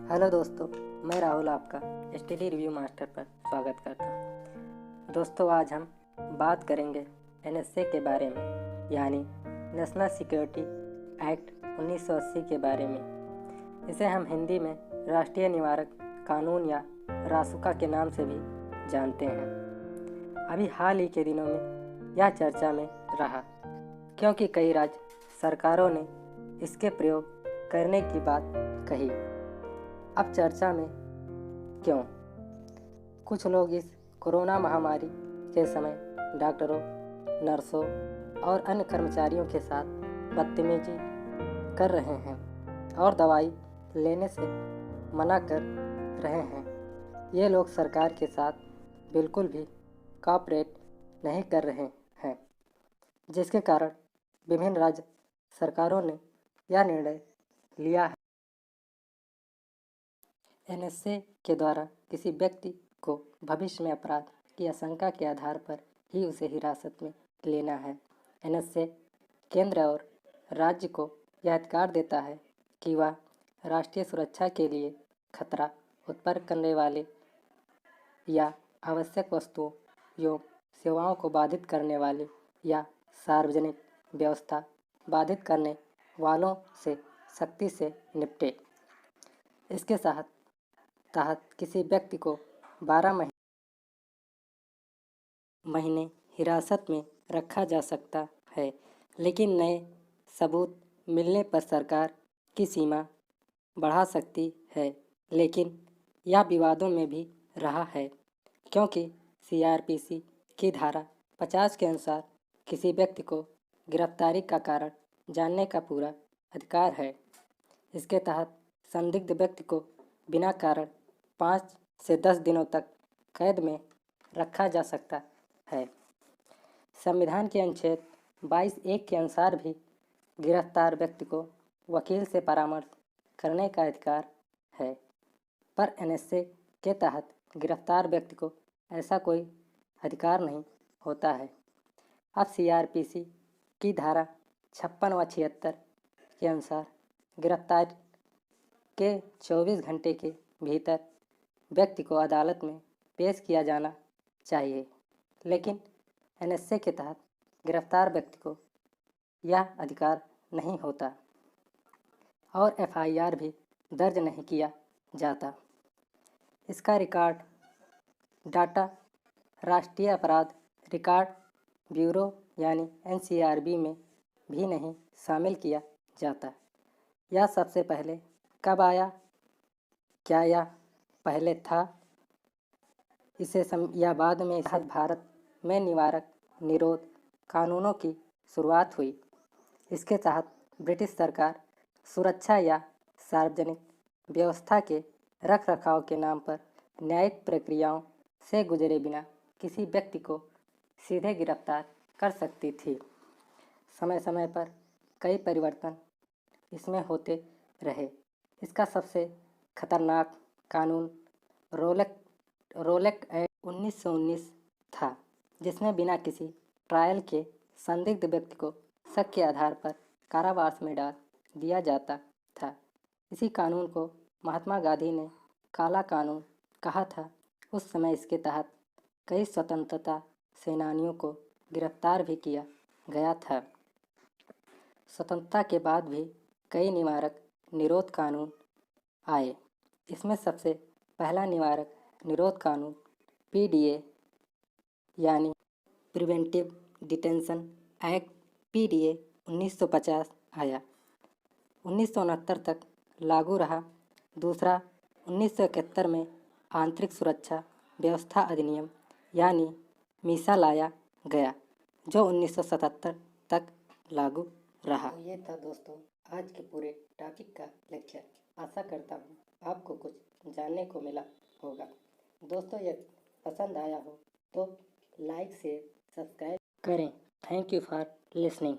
Hello दोस्तों, मैं राहुल आपका स्टडी रिव्यू मास्टर पर स्वागत करता हूँ। दोस्तों, आज हम बात करेंगे एनएसए के बारे में, यानी नेशनल सिक्योरिटी एक्ट 1980 के बारे में। इसे हम हिंदी में राष्ट्रीय निवारक कानून या रासुका के नाम से भी जानते हैं। अभी हाल ही के दिनों में यह चर्चा में रहा, क्योंकि कई राज्य सरकारों ने इसके प्रयोग करने की बात कही। अब चर्चा में क्यों? कुछ लोग इस कोरोना महामारी के समय डॉक्टरों, नर्सों और अन्य कर्मचारियों के साथ बदतमीजी कर रहे हैं और दवाई लेने से मना कर रहे हैं। ये लोग सरकार के साथ बिल्कुल भी कोऑपरेट नहीं कर रहे हैं, जिसके कारण विभिन्न राज्य सरकारों ने यह निर्णय लिया है। एनएसए के द्वारा किसी व्यक्ति को भविष्य में अपराध की आशंका के आधार पर ही उसे हिरासत में लेना है। एनएसए केंद्र और राज्य को यह अधिकार देता है कि वह राष्ट्रीय सुरक्षा के लिए खतरा उत्पन्न करने वाले या आवश्यक वस्तुओं एवं सेवाओं को बाधित करने वाले या सार्वजनिक व्यवस्था बाधित करने वालों से सख्ती से निपटे। इसके तहत किसी व्यक्ति को 12 महीने हिरासत में रखा जा सकता है, लेकिन नए सबूत मिलने पर सरकार की सीमा बढ़ा सकती है। लेकिन यह विवादों में भी रहा है, क्योंकि सीआरपीसी की धारा 50 के अनुसार किसी व्यक्ति को गिरफ्तारी का कारण जानने का पूरा अधिकार है। इसके तहत संदिग्ध व्यक्ति को बिना कारण 5 से 10 दिनों तक कैद में रखा जा सकता है। संविधान के अनुच्छेद 22(1) के अनुसार भी गिरफ्तार व्यक्ति को वकील से परामर्श करने का अधिकार है, पर एनएसए के तहत गिरफ्तार व्यक्ति को ऐसा कोई अधिकार नहीं होता है। अब सीआरपीसी की धारा 56 व 76 के अनुसार गिरफ्तार के 24 घंटे के भीतर व्यक्ति को अदालत में पेश किया जाना चाहिए, लेकिन एनएसए के तहत गिरफ्तार व्यक्ति को यह अधिकार नहीं होता और एफआईआर भी दर्ज नहीं किया जाता। इसका रिकॉर्ड डाटा राष्ट्रीय अपराध रिकॉर्ड ब्यूरो यानी एनसीआरबी में भी नहीं शामिल किया जाता। यह सबसे पहले कब आया? क्या यह पहले था या बाद में? भारत में निवारक निरोध कानूनों की शुरुआत हुई। इसके तहत ब्रिटिश सरकार सुरक्षा या सार्वजनिक व्यवस्था के रखरखाव के नाम पर न्यायिक प्रक्रियाओं से गुजरे बिना किसी व्यक्ति को सीधे गिरफ्तार कर सकती थी। समय समय पर कई परिवर्तन इसमें होते रहे। इसका सबसे खतरनाक कानून रोलेक एक्ट 1919 था, जिसमें बिना किसी ट्रायल के संदिग्ध व्यक्ति को शक के आधार पर कारावास में डाल दिया जाता था। इसी कानून को महात्मा गांधी ने काला कानून कहा था। उस समय इसके तहत कई स्वतंत्रता सेनानियों को गिरफ्तार भी किया गया था। स्वतंत्रता के बाद भी कई निवारक निरोध कानून आए। इसमें सबसे पहला निवारक निरोध कानून पीडीए यानी प्रिवेंटिव डिटेंशन एक्ट पीडीए 1950 आया। 1969 तक लागू रहा। दूसरा 1971 में आंतरिक सुरक्षा व्यवस्था अधिनियम यानी मीसा लाया गया, जो 1977 तक लागू रहा। तो ये था दोस्तों आज के पूरे टॉपिक का लेक्चर। आशा करता हूँ आपको कुछ जानने को मिला होगा। दोस्तों, यदि पसंद आया हो तो लाइक शेयर सब्सक्राइब करें। Thank you for listening.